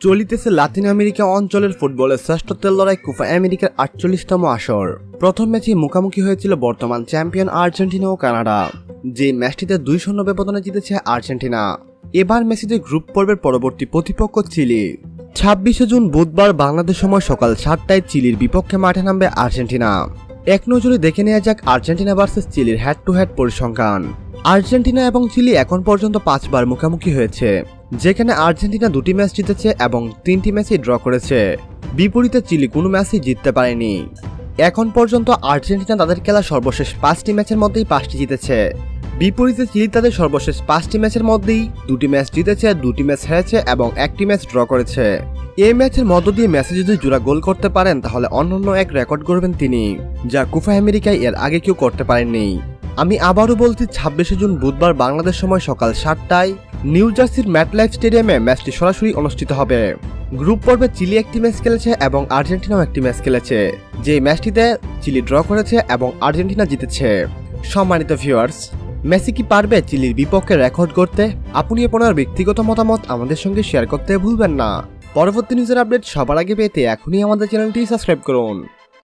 চলিতেছে Latin America অঞ্চলের ফুটবলের শ্রেষ্ঠত্বের লড়াই কোপা আমেরিকার ৪৮তম আসর। প্রথম ম্যাচে মুখোমুখি হয়েছিল বর্তমান চ্যাম্পিয়ন আর্জেন্টিনা ও কানাডা, যে ম্যাচটিতে ২-০ ব্যবধানে জিতেছে আর্জেন্টিনা। এবার মেসিতে গ্রুপ পর্বের পরবর্তী প্রতিপক্ষ চিলি। ২৬শে জুন বুধবার বাংলাদেশ সময় সকাল ৭টায় চিলির বিপক্ষে মাঠে নামবে আর্জেন্টিনা। এক নজরে দেখে নেওয়া যাক আর্জেন্টিনা ভার্সেস চিলির হেড টু হেড পরিসংখ্যান। আর্জেন্টিনা এবং চিলি এখন পর্যন্ত ৫ বার মুখোমুখি হয়েছে, যেখানে আর্জেন্টিনা ২টি ম্যাচ জিতেছে এবং ৩টি ম্যাচই ড্র করেছে। বিপরীতে চিলি কোনো ম্যাচই জিততে পারেনি। এখন পর্যন্ত আর্জেন্টিনা তাদের খেলা সর্বশেষ ৫টি ম্যাচের মধ্যেই ৫টি জিতেছে। বিপরীতে চিলি তাদের সর্বশেষ ৫টি ম্যাচের মধ্যেই ২টি ম্যাচ জিতেছে, ২টি ম্যাচ হেরেছে এবং ১টি ম্যাচ ড্র করেছে। এই ম্যাচের মধ্য দিয়ে মেসি যদি জোড়া গোল করতে পারেন তাহলে অনন্য এক রেকর্ড গড়বেন তিনি, যা কোপা আমেরিকায় এর আগে কেউ করতে পারেননি। আমি আবারও বলছি, ২৬শে জুন বুধবার বাংলাদেশ সময় সকাল ৭টায় নিউ জার্সির ম্যাটলাইফ স্টেডিয়ামে ম্যাচটি সরাসরি অনুষ্ঠিত হবে। গ্রুপ পর্বে চিলি একটি ম্যাচ খেলেছে এবং আর্জেন্টিনাও একটি ম্যাচ খেলেছে, যে ম্যাচটিতে চিলি ড্র করেছে এবং আর্জেন্টিনা জিতেছে। সম্মানিত ভিউয়ার্স, মেসি কি পারবে চিলির বিপক্ষে রেকর্ড করতে? আপনি আপনার ব্যক্তিগত মতামত আমাদের সঙ্গে শেয়ার করতে ভুলবেন না। পরবর্তী নিউজের আপডেট সবার আগে পেতে এখনই আমাদের চ্যানেলটি সাবস্ক্রাইব করুন।